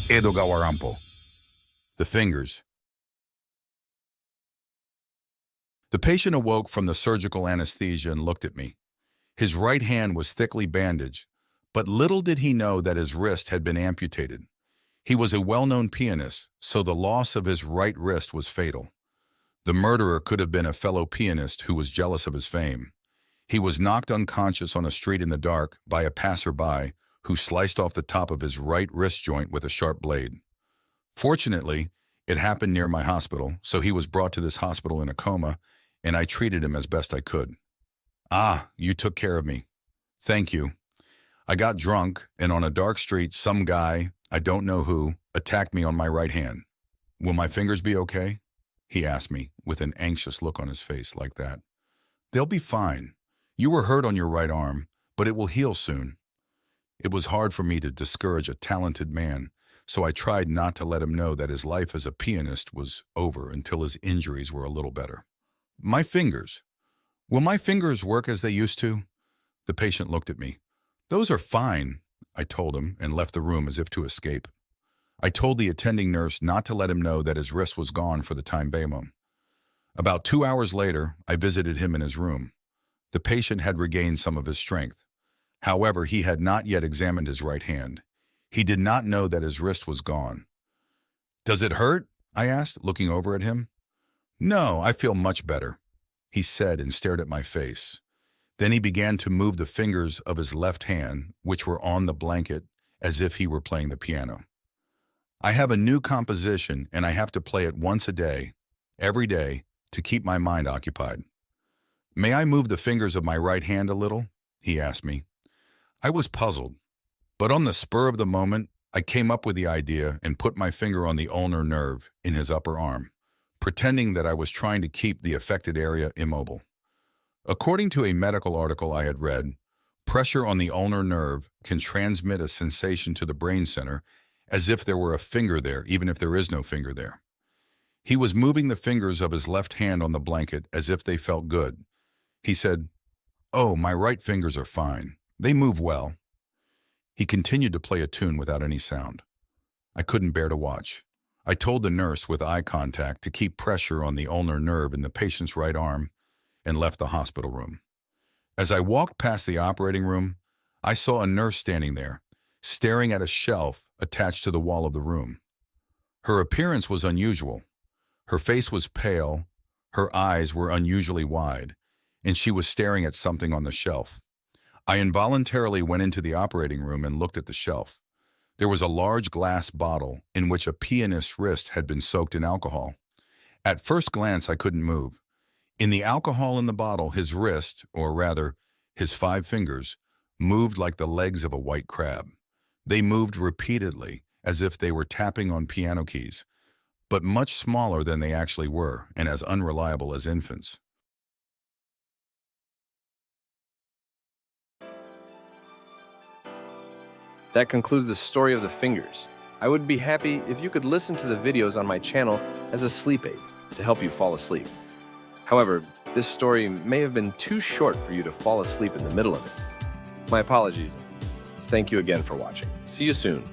Edogawa Rampo. The fingers. The patient awoke from the surgical anesthesia and looked at me. His right hand was thickly bandaged, but little did he know that his wrist had been amputated. He was a well-known pianist, so the loss of his right wrist was fatal. The murderer could have been a fellow pianist who was jealous of his fame. He was knocked unconscious on a street in the dark by a passerby who sliced off the top of his right wrist joint with a sharp blade. Fortunately, it happened near my hospital, so he was brought to this hospital in a coma, and I treated him as best I could. Ah, you took care of me. Thank you. I got drunk, and on a dark street, some guy, I don't know who, attacked me on my right hand. Will my fingers be okay? He asked me, with an anxious look on his face like that. They'll be fine. You were hurt on your right arm, but it will heal soon. It was hard for me to discourage a talented man, so I tried not to let him know that his life as a pianist was over until his injuries were a little better. My fingers. Will my fingers work as they used to? The patient looked at me. Those are fine, I told him, and left the room as if to escape. I told the attending nurse not to let him know that his wrist was gone for the time being. About 2 hours later, I visited him in his room. The patient had regained some of his strength. However, he had not yet examined his right hand. He did not know that his wrist was gone. Does it hurt? I asked, looking over at him. No, I feel much better, he said and stared at my face. Then he began to move the fingers of his left hand, which were on the blanket, as if he were playing the piano. I have a new composition, and I have to play it once a day, every day, to keep my mind occupied. May I move the fingers of my right hand a little? He asked me. I was puzzled, but on the spur of the moment, I came up with the idea and put my finger on the ulnar nerve in his upper arm, pretending that I was trying to keep the affected area immobile. According to a medical article I had read, pressure on the ulnar nerve can transmit a sensation to the brain center as if there were a finger there, even if there is no finger there. He was moving the fingers of his left hand on the blanket as if they felt good. He said, "Oh, my right fingers are fine. They move well." He continued to play a tune without any sound. I couldn't bear to watch. I told the nurse with eye contact to keep pressure on the ulnar nerve in the patient's right arm and left the hospital room. As I walked past the operating room, I saw a nurse standing there, staring at a shelf attached to the wall of the room. Her appearance was unusual. Her face was pale, her eyes were unusually wide, and she was staring at something on the shelf. I involuntarily went into the operating room and looked at the shelf. There was a large glass bottle in which a pianist's wrist had been soaked in alcohol. At first glance, I couldn't move. In the alcohol in the bottle, his wrist, or rather, his 5 fingers, moved like the legs of a white crab. They moved repeatedly, as if they were tapping on piano keys, but much smaller than they actually were, and as unreliable as infants. That concludes the story of the fingers. I would be happy if you could listen to the videos on my channel as a sleep aid to help you fall asleep. However, this story may have been too short for you to fall asleep in the middle of it. My apologies. Thank you again for watching. See you soon.